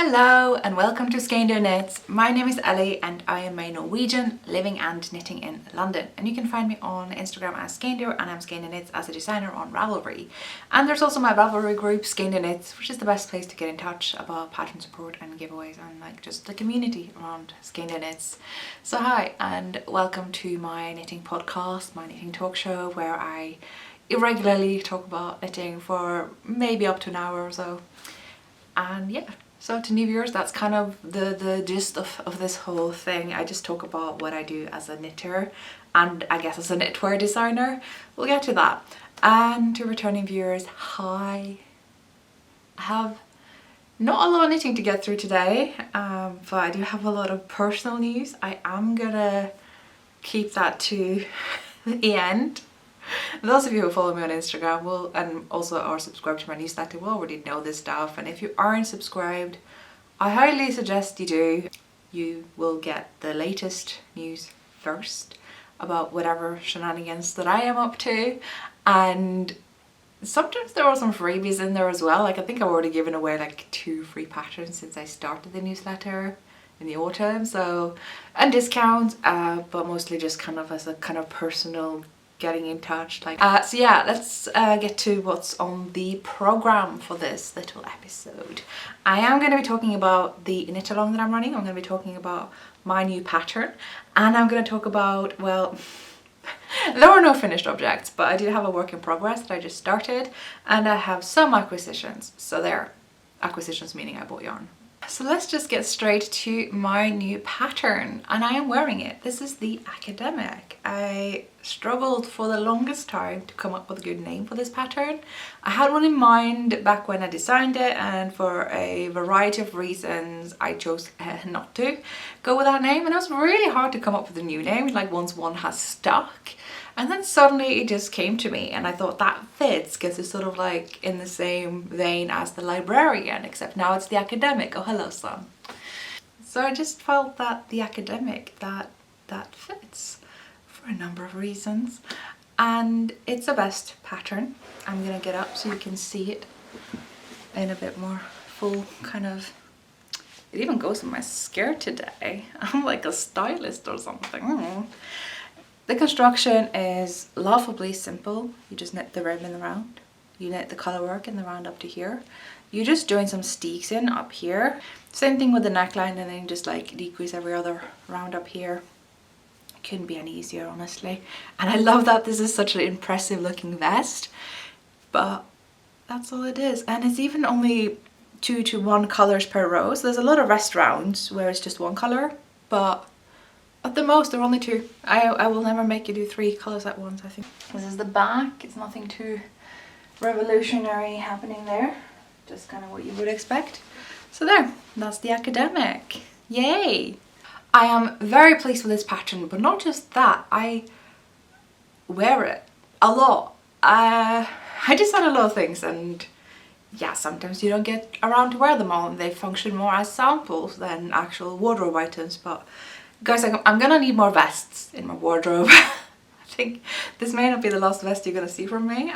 Hello and welcome to Skeindeer Knits. My name is Ellie and I am a Norwegian living and knitting in London, and you can find me on Instagram as Skeindeer, and I'm Skeindeer Knits as a designer on Ravelry. And there's also my Ravelry group Skeindeer Knits, which is the best place to get in touch about pattern support and giveaways and like just the community around Skeindeer Knits. So hi and welcome to my knitting podcast, my knitting talk show, where I irregularly talk about knitting for maybe up to an hour or so. And yeah. So to new viewers, that's kind of the gist of this whole thing. I just talk about what I do as a knitter and I guess as a knitwear designer. We'll get to that. And to returning viewers, hi. I have not a lot of knitting to get through today, but I do have a lot of personal news. I am gonna keep that to the end. Those of you who follow me on Instagram will, and also are subscribed to my newsletter, will already know this stuff. And if you aren't subscribed, I highly suggest you do. You will get the latest news first about whatever shenanigans that I am up to. And sometimes there are some freebies in there as well. Like I think I've already given away like 2 free patterns since I started the newsletter in the autumn. So, and discounts, but mostly just kind of as a kind of personal getting in touch. So yeah, let's get to what's on the program for this little episode. I am going to be talking about the knit-along that I'm running. I'm going to be talking about my new pattern, and I'm going to talk about, well, there are no finished objects, but I do have a work in progress that I just started, and I have some acquisitions. So there, acquisitions meaning I bought yarn. So let's just get straight to my new pattern, and I am wearing it. This is the Academic. I struggled for the longest time to come up with a good name for this pattern. I had one in mind back when I designed it, and for a variety of reasons I chose not to go with that name, and it was really hard to come up with a new name, like once one has stuck. And then suddenly it just came to me and I thought that fits because it's sort of like in the same vein as the librarian, except now it's the Academic. Oh, hello, son. So I just felt that the Academic, that fits for a number of reasons. And it's a best pattern. I'm gonna get up so you can see it in a bit more full kind of, it even goes with my skirt today. I'm like a stylist or something. The construction is laughably simple. You just knit the rim in the round. You knit the colour work in the round up to here. You just join some steeks in up here. Same thing with the neckline, and then just like decrease every other round up here. Couldn't be any easier, honestly. And I love that this is such an impressive looking vest, but that's all it is. And it's even only 2 to 1 colours per row. So there's a lot of rest rounds where it's just 1 colour, but at the most there are only 2. I will never make you do 3 colours at once, I think. This is the back. It's nothing too revolutionary happening there. Just kind of what you would expect. So there, that's the Academic. Yay! I am very pleased with this pattern, but not just that, I wear it a lot. I design a lot of things, and yeah, sometimes you don't get around to wear them all, and they function more as samples than actual wardrobe items, but guys, I'm gonna need more vests in my wardrobe. I think this may not be the last vest you're gonna see from me.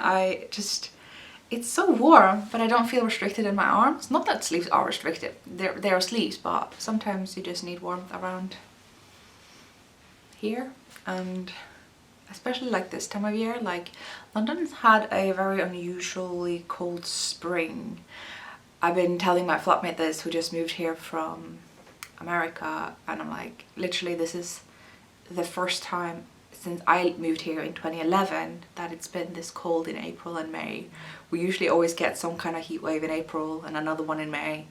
It's so warm, but I don't feel restricted in my arms. Not that sleeves are restricted, they're sleeves, but sometimes you just need warmth around here. And especially like this time of year, like London's had a very unusually cold spring. I've been telling my flatmate this, who just moved here from America, and I'm like, literally this is the first time since I moved here in 2011 that it's been this cold in April and May. We usually always get some kind of heat wave in April and another one in May.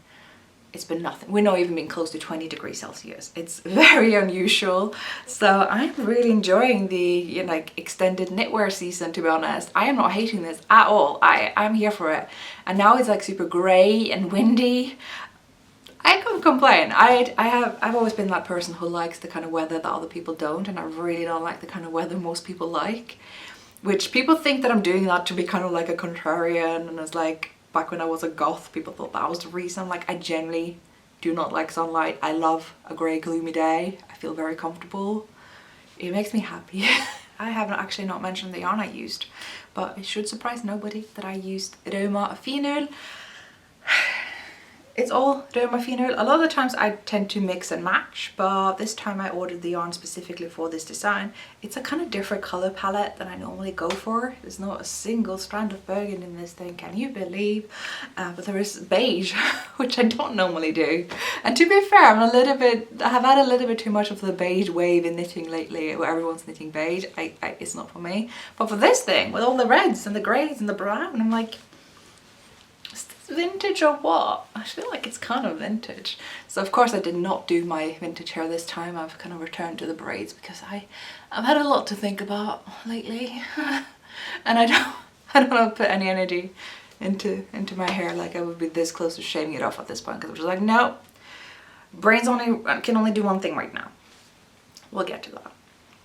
It's been nothing. We're not even being close to 20 degrees Celsius. It's very unusual. So I'm really enjoying the, you know, like extended knitwear season, to be honest. I am not hating this at all. I'm here for it. And now it's like super grey and windy. I can't complain. I've always been that person who likes the kind of weather that other people don't, and I really don't like the kind of weather most people like. Which people think that I'm doing that to be kind of like a contrarian, and it's like back when I was a goth, people thought that was the reason. Like, I generally do not like sunlight. I love a grey gloomy day. I feel very comfortable. It makes me happy. I haven't actually not mentioned the yarn I used, but it should surprise nobody that I used Rerum Phenol. It's all derma finer. A lot of the times I tend to mix and match, but this time I ordered the yarn specifically for this design. It's a kind of different color palette than I normally go for. There's not a single strand of burgundy in this thing, can you believe? But there is beige, which I don't normally do. And to be fair, I have had a little bit too much of the beige wave in knitting lately, where everyone's knitting beige. It's not for me. But for this thing, with all the reds and the greys and the brown, I'm like, vintage or what? I feel like it's kind of vintage. So of course I did not do my vintage hair this time. I've kind of returned to the braids because I've had a lot to think about lately. And I don't want to put any energy into my hair. Like, I would be this close to shaving it off at this point, because I'm just like, no, brains can only do one thing right now. We'll get to that.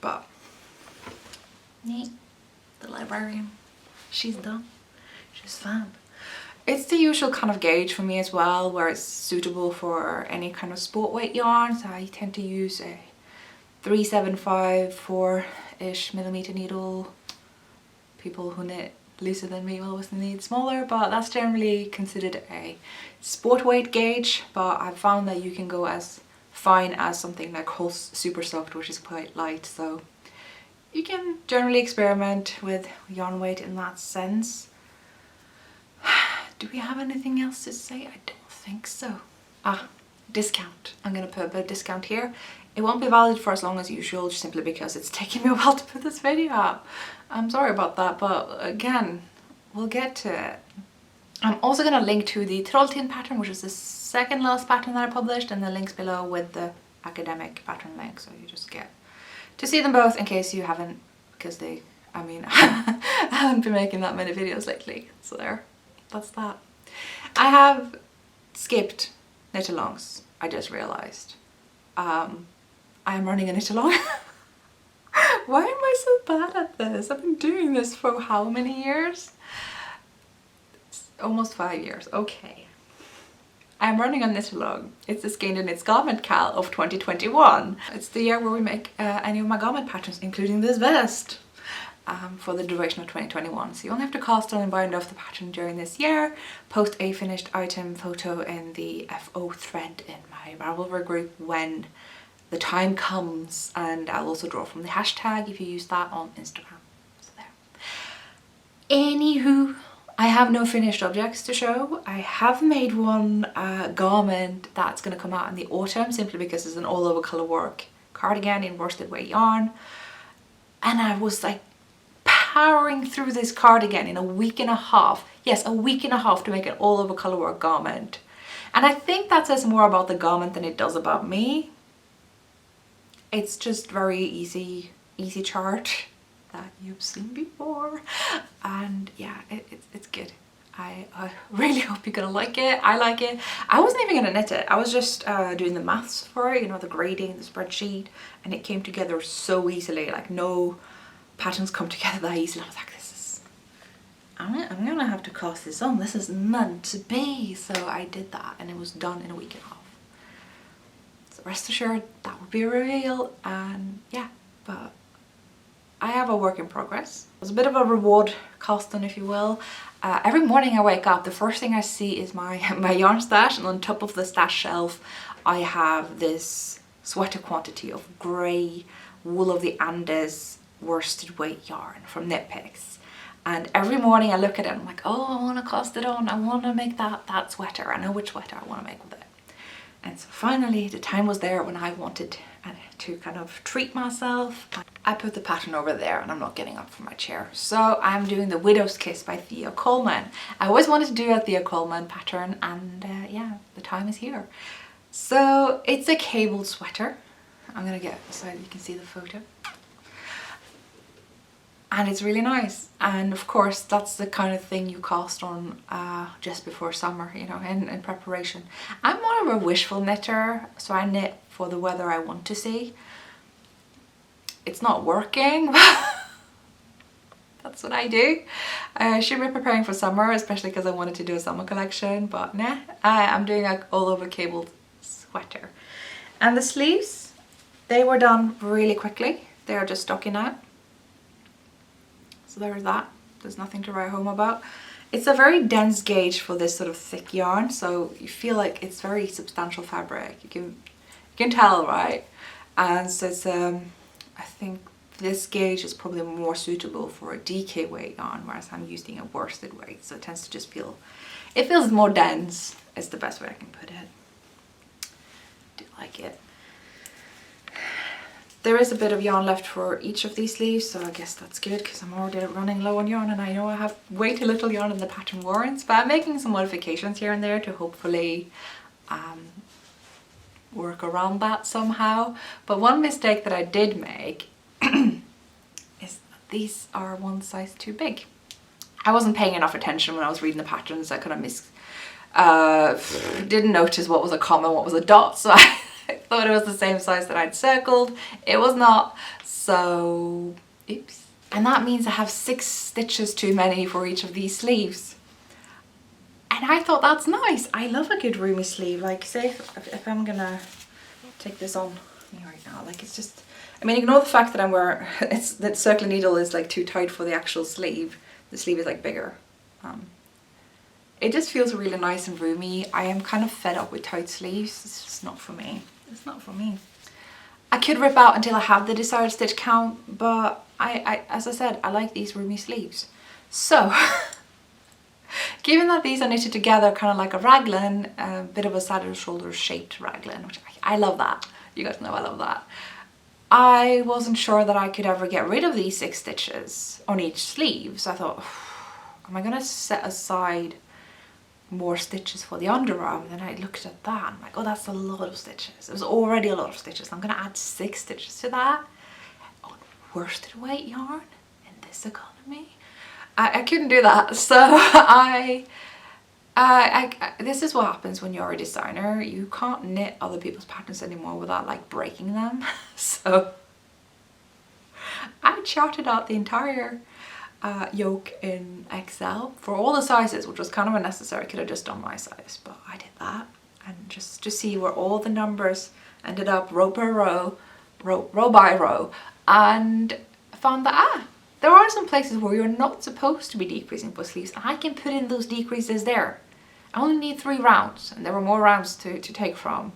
But the librarian, she's done. She's fab. It's the usual kind of gauge for me as well, where it's suitable for any kind of sport weight yarn. So I tend to use a 375 4-ish millimeter needle. People who knit looser than me will always need smaller, but that's generally considered a sport weight gauge. But I've found that you can go as fine as something like Hulse Super Soft, which is quite light. So you can generally experiment with yarn weight in that sense. Do we have anything else to say? I don't think so. Discount. I'm gonna put a bit of discount here. It won't be valid for as long as usual, just simply because it's taking me a while to put this video up. I'm sorry about that, but again, we'll get to it. I'm also gonna link to the Trolltin pattern, which is the second last pattern that I published, and the links below with the academic pattern link, so you just get to see them both in case you haven't, because I haven't been making that many videos lately, so there. That's that. I have skipped knit-alongs, I just realised. I am running a knit-along. Why am I so bad at this? I've been doing this for how many years? Almost 5 years, okay. I'm running a knit-along. It's the Skeindeer Knits Garment Cal of 2021. It's the year where we make any of my garment patterns, including this vest. For the duration of 2021. So you only have to cast on and bind off the pattern during this year, post a finished item photo in the FO thread in my Ravelry group when the time comes, and I'll also draw from the hashtag if you use that on Instagram. So there. Anywho, I have no finished objects to show. I have made one garment that's going to come out in the autumn, simply because it's an all over colour work cardigan in worsted weight yarn, and I was like powering through this cardigan in a week and a half. Yes, a week and a half to make an all over colour work garment. And I think that says more about the garment than it does about me. It's just very easy chart that you've seen before. And yeah, it's good. I really hope you're gonna like it. I like it. I wasn't even gonna knit it. I was just doing the maths for it, you know, the grading, the spreadsheet, and it came together so easily. Like, no patterns come together that easily. I was like, I'm gonna have to cast this on. This is meant to be. So I did that, and it was done in a week and a half. So rest assured, that would be a reveal. And yeah, but I have a work in progress. It was a bit of a reward cast on, if you will. Every morning I wake up, the first thing I see is my yarn stash, and on top of the stash shelf I have this sweater quantity of grey wool of the Andes worsted weight yarn from Knit Picks. And every morning I look at it and I'm like, oh, I want to cast it on. I want to make that sweater. I know which sweater I want to make with it. And so finally the time was there when I wanted to kind of treat myself. I put the pattern over there, and I'm not getting up from my chair. So I'm doing the Widow's Kiss by Thea Colman. I always wanted to do a Thea Colman pattern, and yeah, the time is here. So it's a cabled sweater. I'm gonna get so you can see the photo. And it's really nice, and of course that's the kind of thing you cast on just before summer, you know, in preparation. I'm more of a wishful knitter, so I knit for the weather I want to see. It's not working, that's what I do. I should be preparing for summer, especially because I wanted to do a summer collection, but nah, I'm doing an all over cabled sweater. And the sleeves, they were done really quickly. They are just stocking out. So there's that. There's nothing to write home about. It's a very dense gauge for this sort of thick yarn, so you feel like it's very substantial fabric. You can tell, right? And so it's I think this gauge is probably more suitable for a DK weight yarn, whereas I'm using a worsted weight, so it tends to just feel, it feels more dense, is the best way I can put it. Do like it. There is a bit of yarn left for each of these sleeves, so I guess that's good because I'm already running low on yarn and I know I have way too little yarn in the pattern warrants, but I'm making some modifications here and there to hopefully work around that somehow. But one mistake that I did make is that these are one size too big. I wasn't paying enough attention when I was reading the patterns. I kind of didn't notice what was a comma, what was a dot, so I thought it was the same size that I'd circled. It was not, so oops. And that means I have 6 stitches too many for each of these sleeves. And I thought that's nice. I love a good roomy sleeve. Like, say if I'm gonna take this on me right now, like it's just, I mean, ignore the fact that I'm wearing, that circle needle is like too tight for the actual sleeve. The sleeve is like bigger. It just feels really nice and roomy. I am kind of fed up with tight sleeves. It's just not for me. It's not for me. I could rip out until I have the desired stitch count, but as I said, I like these roomy sleeves. So, given that these are knitted together kind of like a raglan, a bit of a saddle shoulder shaped raglan, which I love that. You guys know I love that. I wasn't sure that I could ever get rid of these 6 stitches on each sleeve, so I thought, am I going to set aside more stitches for the underarm? And then I looked at that and I'm like, oh, that's a lot of stitches. It was already a lot of stitches. I'm going to add 6 stitches to that on worsted weight yarn in this economy. I couldn't do that, so this is what happens when you're a designer. You can't knit other people's patterns anymore without like breaking them. So I charted out the entire yoke in XL for all the sizes, which was kind of unnecessary. I could have just done my size, but I did that, and just to see where all the numbers ended up, row per row, row by row, and found that there are some places where you're not supposed to be decreasing for sleeves, and I can put in those decreases there. I only need 3 rounds, and there were more rounds to take from.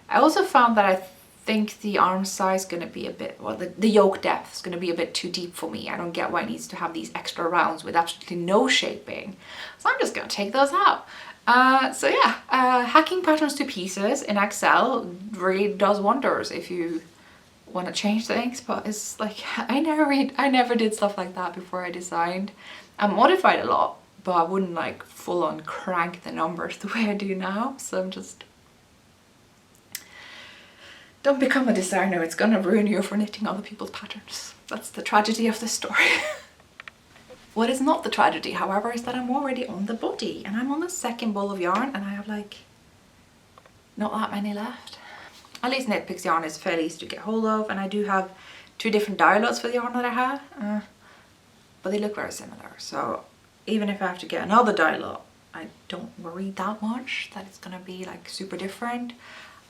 I also found that I think the arm size is going to be a bit, well, the yoke depth is going to be a bit too deep for me. I don't get why it needs to have these extra rounds with absolutely no shaping. So I'm just going to take those out. So yeah, hacking patterns to pieces in XL really does wonders if you want to change things, but it's like, I never did stuff like that before I designed. I modified a lot, but I wouldn't like full on crank the numbers the way I do now. So I'm just, don't become a designer, it's gonna ruin you for knitting other people's patterns. That's the tragedy of this story. What is not the tragedy, however, is that I'm already on the body and I'm on the 2nd ball of yarn and I have like not that many left. At least Knit Picks yarn is fairly easy to get hold of, and I do have 2 different dye lots for the yarn that I have, but they look very similar. So even if I have to get another dye lot, I don't worry that much that it's gonna be like super different.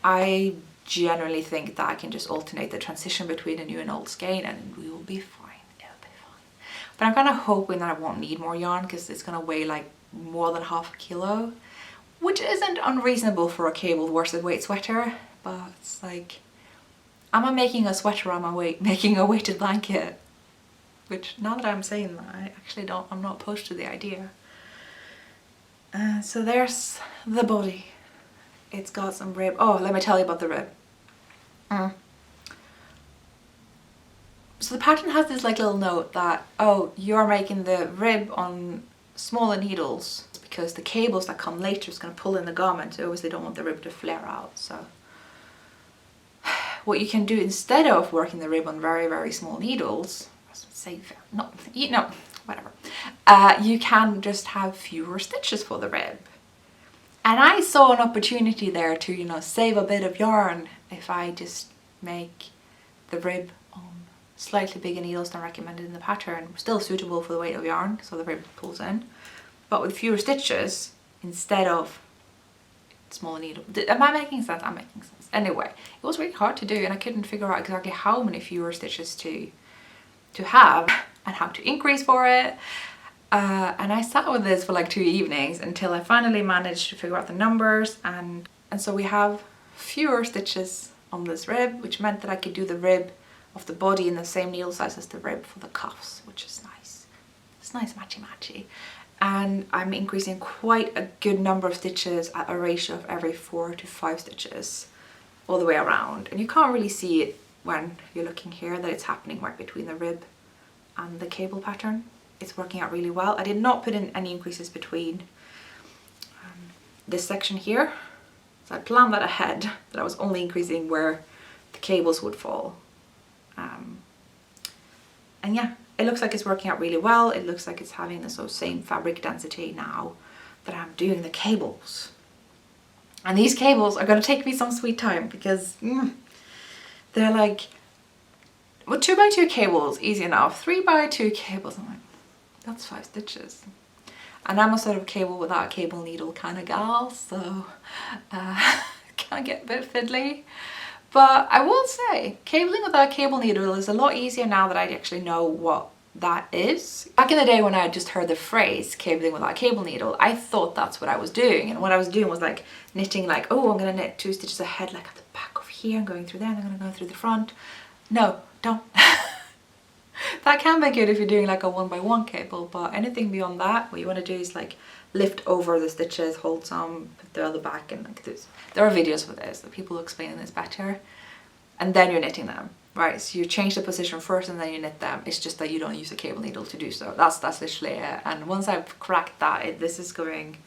I generally think that I can just alternate the transition between a new and old skein and we will be fine. It'll be fine. But I'm kind of hoping that I won't need more yarn because it's gonna weigh like more than half a kilo, which isn't unreasonable for a cabled worsted weight sweater, but it's like, am I making a sweater on my weight, making a weighted blanket? Which, now that I'm saying that, I actually don't, I'm not opposed to the idea. So there's the body. It's got some rib. Oh, let me tell you about the rib. So the pattern has this like little note that, oh, you're making the rib on smaller needles because the cables that come later is going to pull in the garment. So obviously don't want the rib to flare out. So what you can do instead of working the rib on very, very small needles, whatever. You can just have fewer stitches for the rib. And I saw an opportunity there to, you know, save a bit of yarn if I just make the rib on slightly bigger needles than recommended in the pattern, still suitable for the weight of yarn, so the rib pulls in, but with fewer stitches instead of smaller needle. Am I making sense? I'm making sense. Anyway, it was really hard to do and I couldn't figure out exactly how many fewer stitches to have and how to increase for it. And I sat with this for like 2 evenings until I finally managed to figure out the numbers, and so we have fewer stitches on this rib, which meant that I could do the rib of the body in the same needle size as the rib for the cuffs, which is nice. It's nice matchy. And I'm increasing quite a good number of stitches at a ratio of every 4 to 5 stitches all the way around. And you can't really see it when you're looking here that it's happening right between the rib and the cable pattern. It's working out really well. I did not put in any increases between this section here. So I planned that ahead, that I was only increasing where the cables would fall. And yeah, it looks like it's working out really well. It looks like it's having the sort of same fabric density now that I'm doing the cables. And these cables are going to take me some sweet time because they're like, well, 2x2 cables, easy enough. 3x2 cables, I'm like, that's 5 stitches. And I'm a sort of cable without a cable needle kind of gal, so can get a bit fiddly. But I will say, cabling without a cable needle is a lot easier now that I actually know what that is. Back in the day when I had just heard the phrase cabling without a cable needle, I thought that's what I was doing. And what I was doing was like knitting like, oh, I'm going to knit 2 stitches ahead, like at the back of here, and going through there, and I'm going to go through the front. No, don't. That can be good if you're doing like a 1x1 cable, but anything beyond that, what you want to do is like lift over the stitches, hold some, put the other back, and like this. There are videos for this, that people explaining this better, and then you're knitting them, right? So you change the position first and then you knit them. It's just that you don't use a cable needle to do so. That's literally it. And once I've cracked that, this is going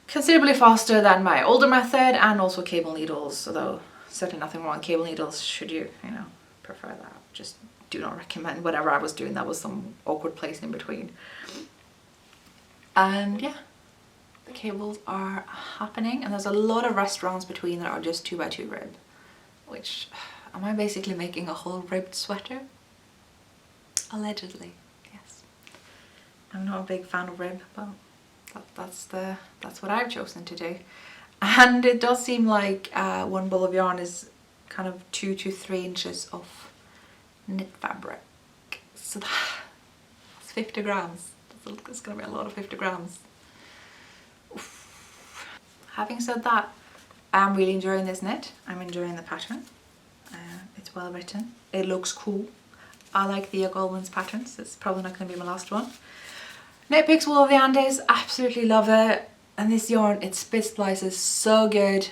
considerably faster than my older method, and also cable needles, although certainly nothing wrong with cable needles should you prefer that. Just do not recommend whatever I was doing. That was some awkward place in between. And yeah, the cables are happening, and there's a lot of restaurants between that are just 2x2 rib, which, am I basically making a whole ribbed sweater? Allegedly, yes. I'm not a big fan of rib, but that's what I've chosen to do. And it does seem like one ball of yarn is kind of 2 to 3 inches of knit fabric, so that's 50 grams. It's gonna be a lot of 50 grams. Oof. Having said that, I'm really enjoying this knit. I'm enjoying the pattern. It's well written. It looks cool. I like Thea Colman's patterns. It's probably not going to be my last one. Knit Picks Wool of the Andes, absolutely love it. And this yarn, it spit splices so good.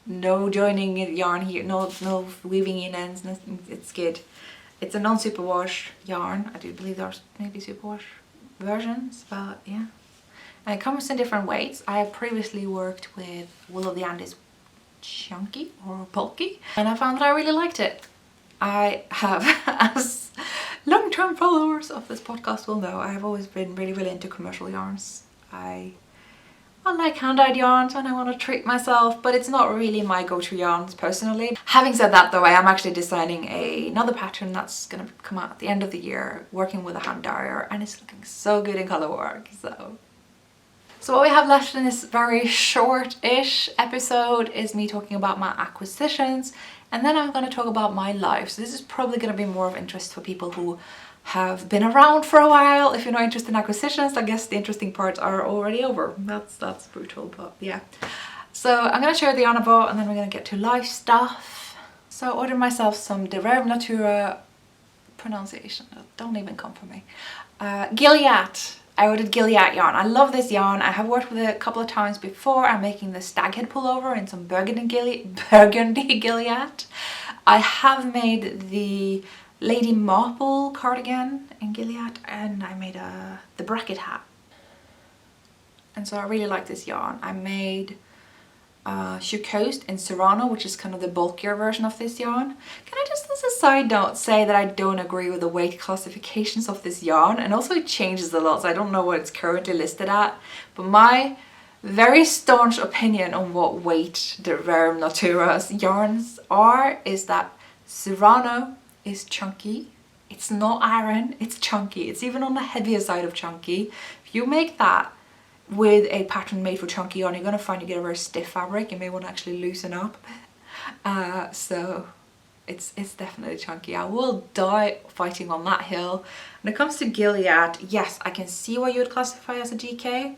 No joining yarn here, no weaving in ends, nothing. It's good. It's a non-superwash yarn. I do believe there's maybe superwash versions, but yeah. And it comes in different weights. I have previously worked with Wool of the Andes chunky or bulky, and I found that I really liked it. I have, as long-term followers of this podcast will know, I have always been really into commercial yarns. I like hand-dyed yarns when I want to treat myself, but it's not really my go-to yarns personally. Having said that though, I am actually designing another pattern that's going to come out at the end of the year, working with a hand dyer, and it's looking so good in colour work. So what we have left in this very short-ish episode is me talking about my acquisitions, and then I'm going to talk about my life. So this is probably going to be more of interest for people who have been around for a while. If you're not interested in acquisitions, I guess the interesting parts are already over. That's brutal, but yeah. So I'm going to share the yarn about, and then we're going to get to life stuff. So I ordered myself some the Rerum Natura, pronunciation, don't even come for me. Gilliatt. I ordered Gilliatt yarn. I love this yarn. I have worked with it a couple of times before. I'm making the staghead pullover in some burgundy Gilliatt. I have made the Lady Marple cardigan in Gilliatt, and I made the bracket hat. And so I really like this yarn. I made Shoe Coast in Serrano, which is kind of the bulkier version of this yarn. Can I just, as a side note, say that I don't agree with the weight classifications of this yarn, and also it changes a lot, so I don't know what it's currently listed at, but my very staunch opinion on what weight the Rerum Natura yarns are is that Serrano is chunky. It's not iron, it's chunky. It's even on the heavier side of chunky. If you make that with a pattern made for chunky yarn, you're going to find you get a very stiff fabric. You may want to actually loosen up a bit. So it's definitely chunky. I will die fighting on that hill. When it comes to Gilliatt, yes, I can see what you would classify as a DK,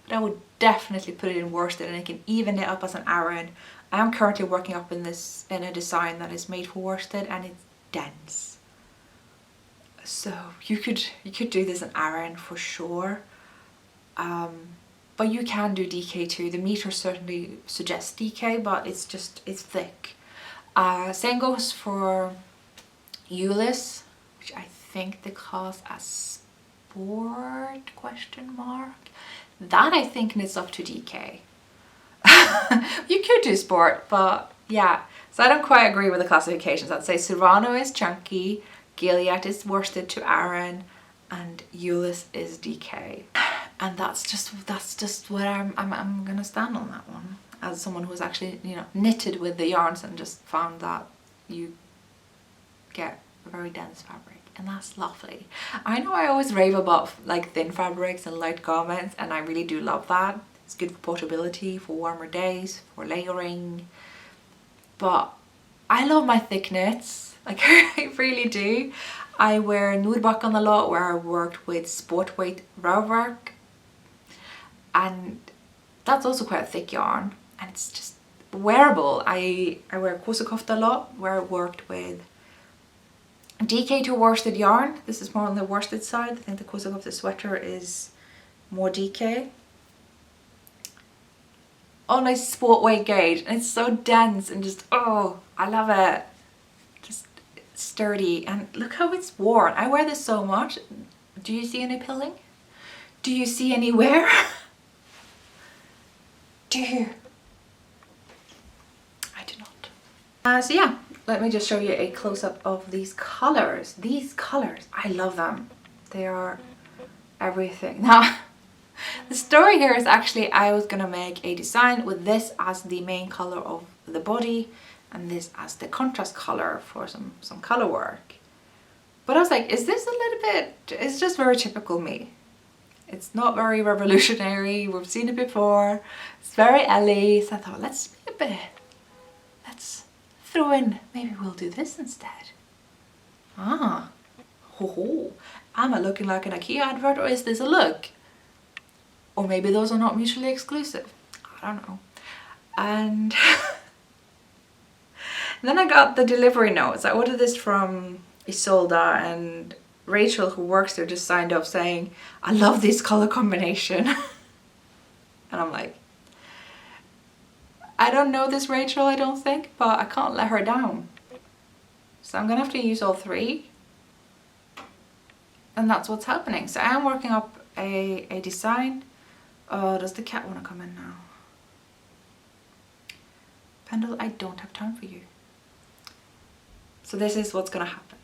but I would definitely put it in worsted, and I can even it up as an Aran. I am currently working up in a design that is made for worsted, and it's dense. So you could do this in Aran for sure. But you can do DK too. The meter certainly suggests DK, but it's thick. Same goes for Euless, which I think they class as sport, question mark. That I think knits up to DK. You could do sport, but yeah. So I don't quite agree with the classifications. I'd say Serrano is chunky, Gilliatt is worsted to Aran, and Euless is DK. And that's just what I'm gonna stand on that one, as someone who's actually, you know, knitted with the yarns and just found that you get a very dense fabric, and that's lovely. I know I always rave about like thin fabrics and light garments, and I really do love that. It's good for portability, for warmer days, for layering, but I love my thick knits, like I really do. I wear Noorbakken a lot, where I worked with sport weight Rerum, and that's also quite a thick yarn, and it's just wearable. I wear Kosakofta a lot, where I worked with DK to worsted yarn. This is more on the worsted side. I think the Kosakofta sweater is more DK. Oh, nice sport weight gauge, and it's so dense and just, oh, I love it. Just sturdy, and look how it's worn. I wear this so much. Do you see any pilling? Do you see any wear? Do you? I do not. So yeah, let me just show you a close-up of these colors. These colors, I love them. They are everything. Now, the story here is actually I was gonna make a design with this as the main color of the body and this as the contrast color for some color work. But I was like, is this a little bit, it's just very typical me. It's not very revolutionary, we've seen it before, it's very Ellie, so I thought let's throw in, maybe we'll do this instead. Ah, ho, am I looking like an IKEA advert, or is this a look? Or maybe those are not mutually exclusive, I don't know. And then I got the delivery notes. I ordered this from Isolde, and Rachel, who works there, just signed up saying, I love this color combination. And I'm like, I don't know this Rachel, I don't think, but I can't let her down. So I'm gonna have to use all three. And that's what's happening. So I am working up a design. Oh, does the cat want to come in now? Pendle, I don't have time for you. So this is what's gonna happen.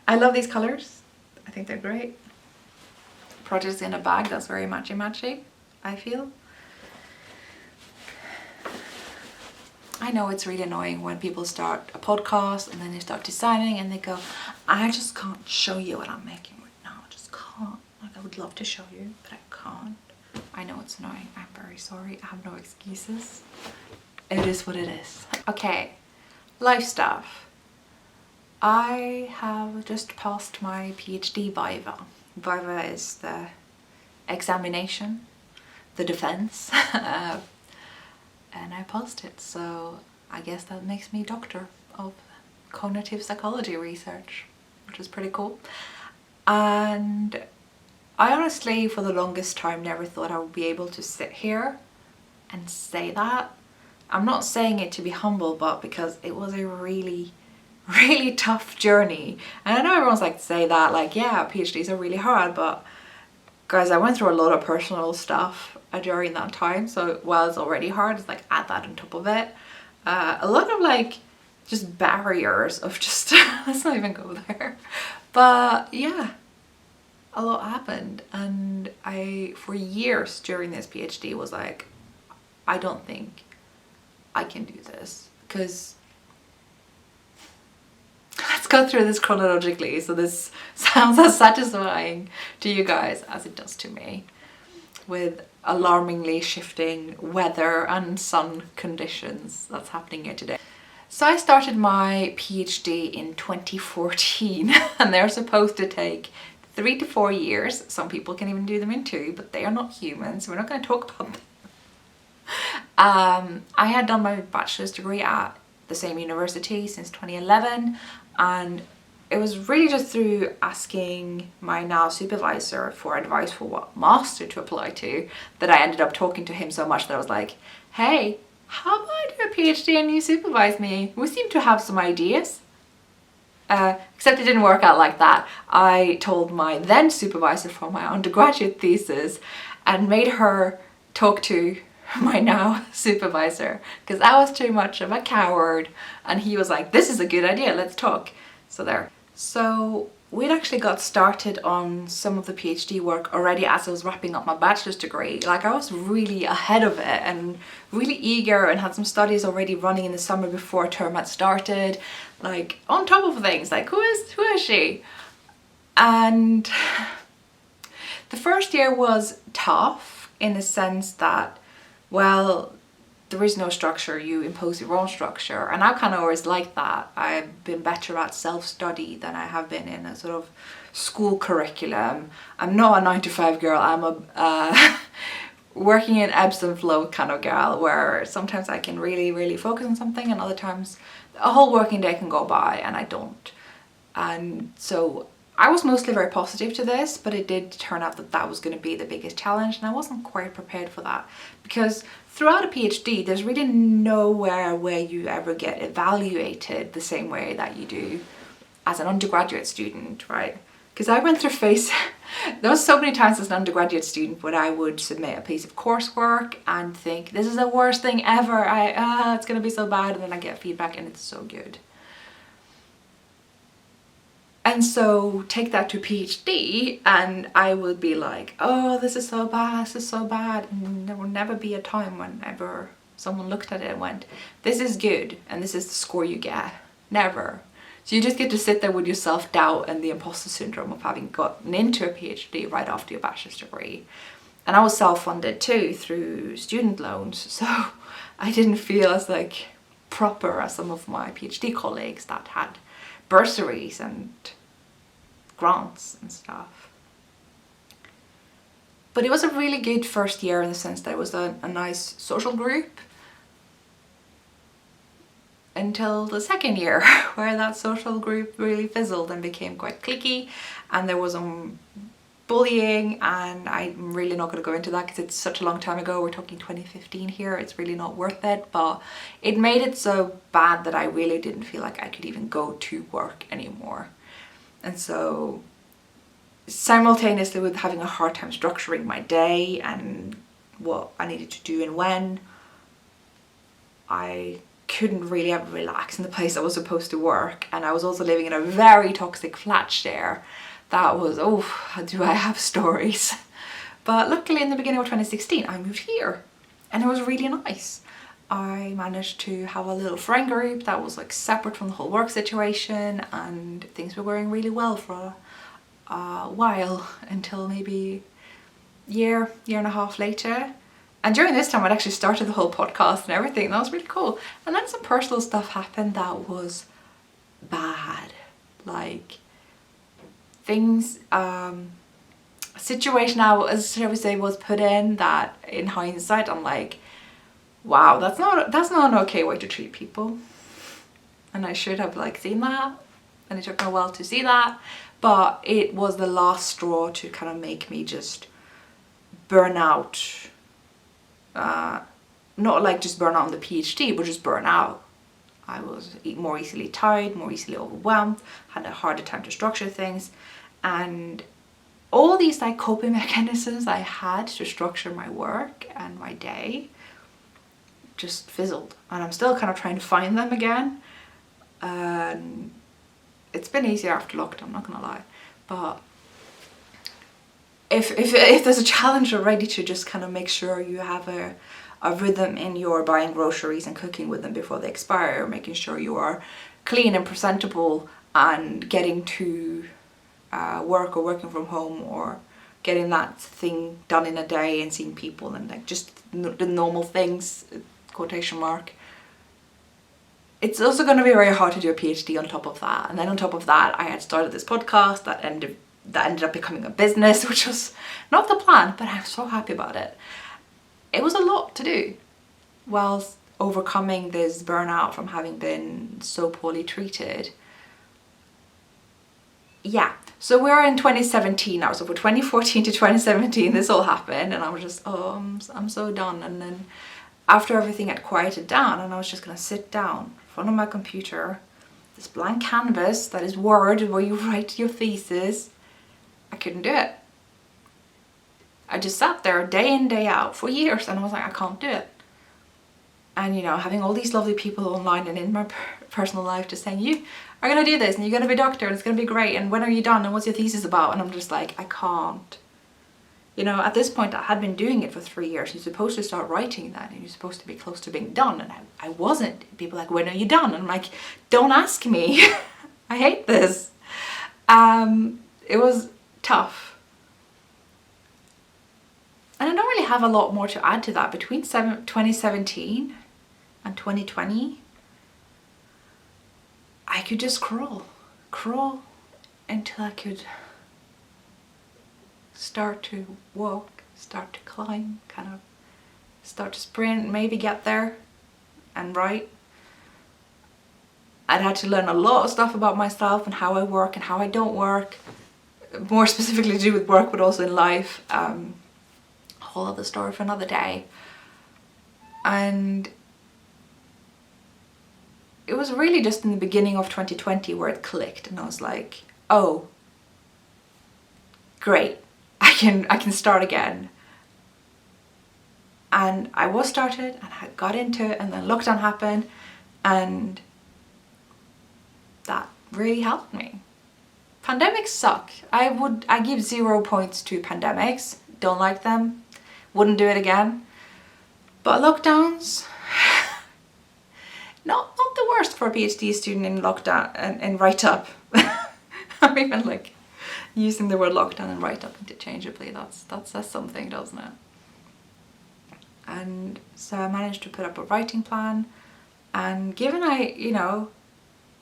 I love these colors. I think they're great. Projects in a bag, that's very matchy-matchy, I feel. I know it's really annoying when people start a podcast and then they start designing and they go, I just can't show you what I'm making right now. I just can't. Like, I would love to show you, but I can't. I know it's annoying. I'm very sorry. I have no excuses. It is what it is. Okay, life stuff. I have just passed my PhD Viva. Viva is the examination, the defense, and I passed it. So I guess that makes me doctor of cognitive psychology research, which is pretty cool. And I honestly, for the longest time, never thought I would be able to sit here and say that. I'm not saying it to be humble, but because it was a really tough journey. And I know everyone's like to say that, like, yeah, PhDs are really hard, but guys, I went through a lot of personal stuff during that time. So while it's already hard, it's like add that on top of it. A lot of like just barriers of just, let's not even go there. But yeah, a lot happened. And I, for years during this PhD, was like, I don't think I can do this, because let's go through this chronologically so this sounds as satisfying to you guys as it does to me, with alarmingly shifting weather and sun conditions that's happening here today. So I started my PhD in 2014 and they're supposed to take 3 to 4 years. Some people can even do them in 2, but they are not humans, so we're not going to talk about them. I had done my bachelor's degree at the same university since 2011, and it was really just through asking my now supervisor for advice for what master to apply to that I ended up talking to him so much that I was like, hey, how about I do a PhD and you supervise me? We seem to have some ideas. Except it didn't work out like that. I told my then supervisor for my undergraduate thesis and made her talk to my now supervisor because I was too much of a coward, and he was like, this is a good idea, let's talk. So there. So we'd actually got started on some of the PhD work already as I was wrapping up my bachelor's degree. Like, I was really ahead of it and really eager and had some studies already running in the summer before term had started, like on top of things like who is she? And the first year was tough in the sense that, well, there is no structure, you impose your own structure, and I kind of always liked that. I've been better at self-study than I have been in a sort of school curriculum. I'm not a 9-to-5 girl, I'm a working in ebbs and flow kind of girl, where sometimes I can really focus on something and other times a whole working day can go by and I don't. And so I was mostly very positive to this, but it did turn out that that was going to be the biggest challenge, and I wasn't quite prepared for that because throughout a PhD there's really nowhere where you ever get evaluated the same way that you do as an undergraduate student, right? Because I went through there was so many times as an undergraduate student when I would submit a piece of coursework and think, this is the worst thing ever, it's going to be so bad, and then I get feedback and it's so good. And so take that to PhD and I would be like, oh, this is so bad, this is so bad. And there will never be a time whenever someone looked at it and went, this is good and this is the score you get. Never. So you just get to sit there with your self-doubt and the imposter syndrome of having gotten into a PhD right after your bachelor's degree. And I was self-funded too through student loans. So I didn't feel as like proper as some of my PhD colleagues that had bursaries and grants and stuff. But it was a really good first year in the sense that it was a nice social group until the second year where that social group really fizzled and became quite cliquey, and there was bullying, and I'm really not going to go into that because it's such a long time ago. We're talking 2015 here. It's really not worth it, but it made it so bad that I really didn't feel like I could even go to work anymore. And so simultaneously with having a hard time structuring my day and what I needed to do and when, I couldn't really ever relax in the place I was supposed to work, and I was also living in a very toxic flat share. That was, oh, do I have stories. But luckily in the beginning of 2016 I moved here and it was really nice. I managed to have a little friend group that was like separate from the whole work situation, and things were going really well for a while until maybe year and a half later. And during this time I'd actually started the whole podcast and everything, and that was really cool. And then some personal stuff happened that was bad. Like things, a situation shall we say, was put in that in hindsight I'm like, wow, that's not an okay way to treat people. And I should have like seen that, and it took me a while to see that, but it was the last straw to kind of make me just burn out. Not like just burn out on the PhD, but just burn out. I was more easily tired, more easily overwhelmed, had a harder time to structure things, and all these like coping mechanisms I had to structure my work and my day just fizzled, and I'm still kind of trying to find them again. It's been easier after lockdown, I'm not gonna lie, but if there's a challenge already to just kind of make sure you have a rhythm in your buying groceries and cooking with them before they expire, making sure you are clean and presentable and getting to work or working from home or getting that thing done in a day and seeing people and like just the normal things, quotation mark. it's also going to be very hard to do a PhD on top of that. And then on top of that, I had started this podcast that ended up becoming a business, which was not the plan, but I'm so happy about it. It was a lot to do whilst overcoming this burnout from having been so poorly treated. Yeah, so we're in 2017 now. So from 2014 to 2017, this all happened, and I was just, I'm so done. And then after everything had quieted down, and I was just gonna sit down in front of my computer, this blank canvas that is Word where you write your thesis, I couldn't do it. I just sat there day in, day out for years, and I was like, I can't do it. And you know, having all these lovely people online and in my personal life just saying, you are gonna do this and you're gonna be a doctor and it's gonna be great, and when are you done and what's your thesis about? And I'm just like, I can't. You know, at this point I had been doing it for 3 years. You're supposed to start writing that and you're supposed to be close to being done, and I wasn't. People are like, when are you done? And I'm like, don't ask me. I hate this. It was tough. And I don't really have a lot more to add to that. Between 2017 and 2020, I could just crawl until I could start to walk, start to climb, kind of start to sprint, maybe get there and write. I'd had to learn a lot of stuff about myself and how I work and how I don't work, more specifically to do with work, but also in life. A whole other story for another day. And it was really just in the beginning of 2020 where it clicked, and I was like, oh, great, I can start again. And I was started, and I got into it, and then lockdown happened, and that really helped me. Pandemics suck. I give 0 points to pandemics. Don't like them. Wouldn't do it again. But lockdowns, not the worst for a PhD student in lockdown and write-up. I'm even like using the word lockdown and write-up interchangeably. That says something, doesn't it? And so I managed to put up a writing plan, and given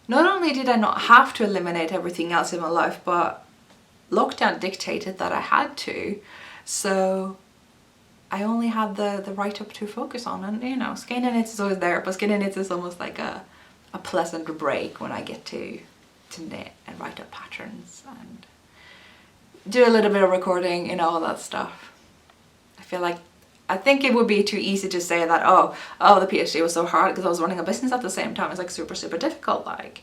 not only did I not have to eliminate everything else in my life, but lockdown dictated that I had to. So I only had the write-up to focus on, and Skeindeer knits is always there, but Skeindeer knits is almost like a pleasant break when I get to knit and write up patterns and do a little bit of recording, all that stuff. I think it would be too easy to say that, oh, the PhD was so hard because I was running a business at the same time. It's like super, super difficult, but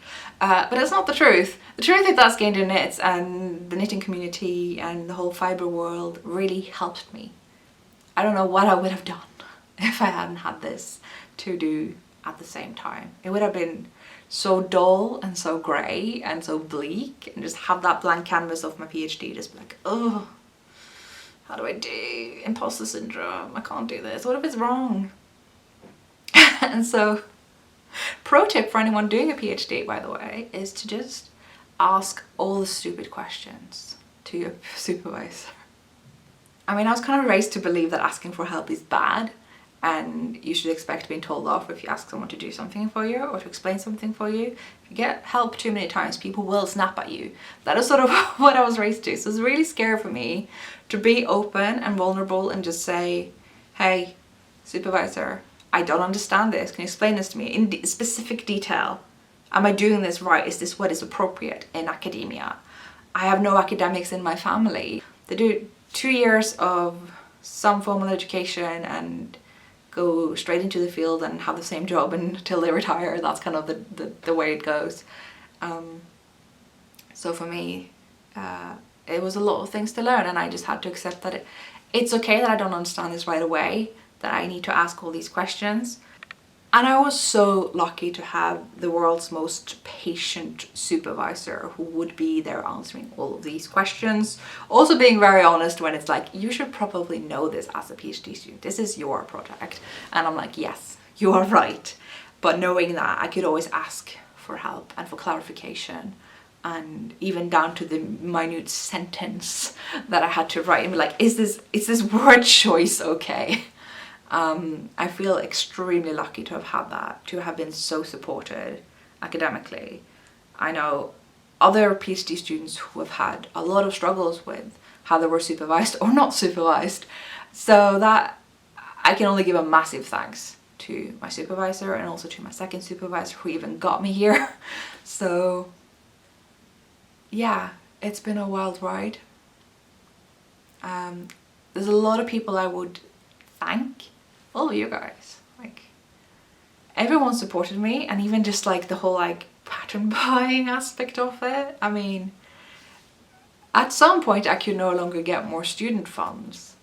it's not the truth. The truth is that Skeindeer knits and the knitting community and the whole fibre world really helped me. I don't know what I would have done if I hadn't had this to do at the same time. It would have been so dull and so grey and so bleak, and just have that blank canvas of my PhD just be like, oh, how do I do? Imposter syndrome, I can't do this. What if it's wrong? And so, pro tip for anyone doing a PhD, by the way, is to just ask all the stupid questions to your supervisor. I mean, I was kind of raised to believe that asking for help is bad, and you should expect being told off if you ask someone to do something for you or to explain something for you. If you get help too many times, people will snap at you. That is sort of what I was raised to. So it's really scary for me to be open and vulnerable and just say, hey, supervisor, I don't understand this. Can you explain this to me in specific detail? Am I doing this right? Is this what is appropriate in academia? I have no academics in my family. They do 2 years of some formal education and go straight into the field and have the same job until they retire. That's kind of the way it goes. So for me, it was a lot of things to learn, and I just had to accept that it's okay that I don't understand this right away, that I need to ask all these questions. And I was so lucky to have the world's most patient supervisor who would be there answering all of these questions. Also being very honest when it's like, you should probably know this as a PhD student. This is your project. And I'm like, yes, you are right. But knowing that I could always ask for help and for clarification, and even down to the minute sentence that I had to write and be like, is this word choice okay? I feel extremely lucky to have had that, to have been so supported academically. I know other PhD students who have had a lot of struggles with how they were supervised or not supervised. So that I can only give a massive thanks to my supervisor and also to my second supervisor who even got me here. So yeah, it's been a wild ride. There's a lot of people I would thank. All of you guys, like everyone supported me, and even just like the whole like pattern buying aspect of it. I mean, at some point I could no longer get more student funds.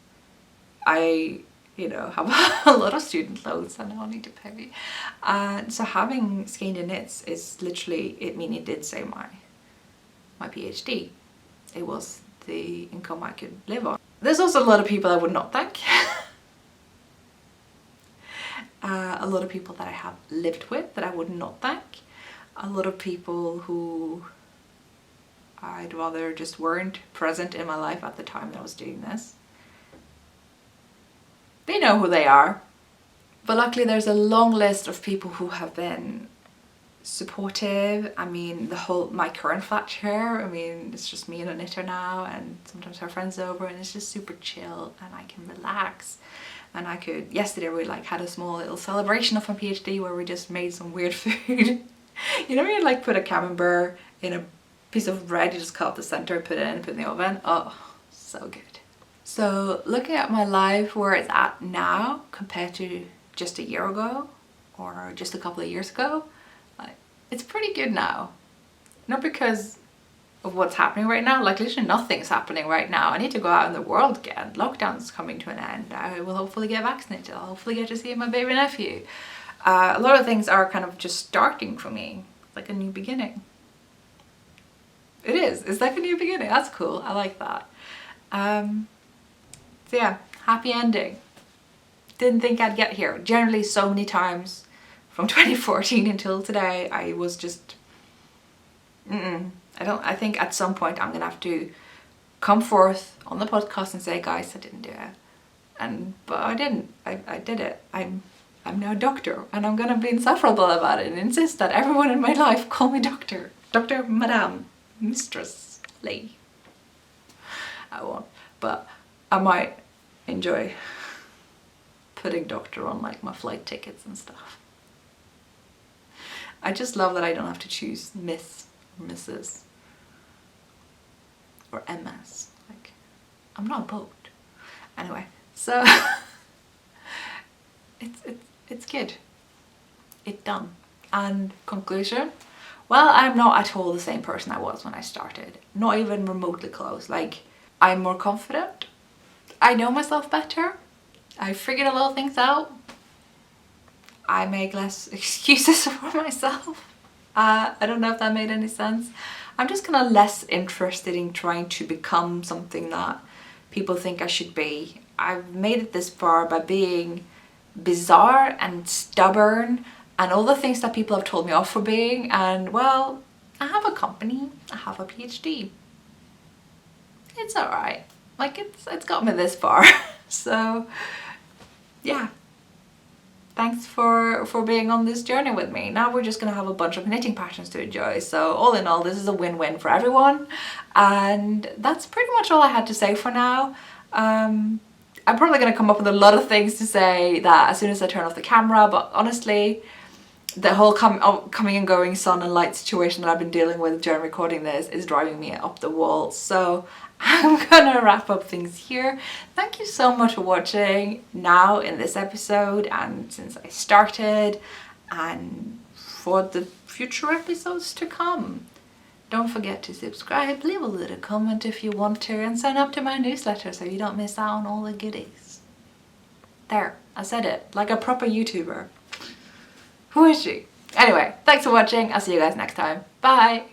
I, you know, have a lot of student loans and I need to pay. And so having Skeindeer Knits is literally, it did save my PhD. It was the income I could live on. There's also a lot of people I would not thank. A lot of people that I have lived with that I would not thank. A lot of people who I'd rather just weren't present in my life at the time that I was doing this. They know who they are. But luckily there's a long list of people who have been supportive. I mean, my current flat share, I mean, it's just me and a knitter now, and sometimes her friends over, and it's just super chill and I can relax. And yesterday we like had a small little celebration of my PhD where we just made some weird food. You know when you like put a camembert in a piece of bread, you just cut out the center, put it in, put it in the oven. Oh, so good. So looking at my life where it's at now compared to just a year ago or just a couple of years ago, it's pretty good now. Not because of what's happening right now, like literally nothing's happening right now. I need to go out in the world again. Lockdown's coming to an end. I will hopefully get vaccinated. I'll hopefully get to see my baby nephew. A lot of things are kind of just starting for me, like a new beginning. It is, it's like a new beginning. That's cool, I like that. So yeah, happy ending. Didn't think I'd get here. Generally so many times from 2014 until today, I was just, I think at some point I'm gonna have to come forth on the podcast and say, guys, I didn't do it. But I didn't, I did it. I'm now a doctor, and I'm gonna be insufferable about it and insist that everyone in my life call me doctor. Doctor, madame, mistress, lady. I won't, but I might enjoy putting doctor on like my flight tickets and stuff. I just love that I don't have to choose Miss or Mrs. or MS. Like, I'm not both. Anyway, so it's good. It's done. And conclusion, well, I'm not at all the same person I was when I started. Not even remotely close. Like, I'm more confident. I know myself better. I figured a lot of things out. I make less excuses for myself. I don't know if that made any sense. I'm just kind of less interested in trying to become something that people think I should be. I've made it this far by being bizarre and stubborn and all the things that people have told me off for being, and well, I have a company, I have a PhD. It's alright. Like, it's got me this far. So yeah, thanks for being on this journey with me. Now we're just gonna have a bunch of knitting patterns to enjoy. So all in all, this is a win-win for everyone. And that's pretty much all I had to say for now. I'm probably gonna come up with a lot of things to say that as soon as I turn off the camera, but honestly, the whole coming and going sun and light situation that I've been dealing with during recording this is driving me up the wall. So I'm gonna wrap up things here. Thank you so much for watching now in this episode and since I started, and for the future episodes to come. Don't forget to subscribe, leave a little comment if you want to, and sign up to my newsletter so you don't miss out on all the goodies. There, I said it, like a proper YouTuber. Who is she? Anyway, thanks for watching. I'll see you guys next time. Bye!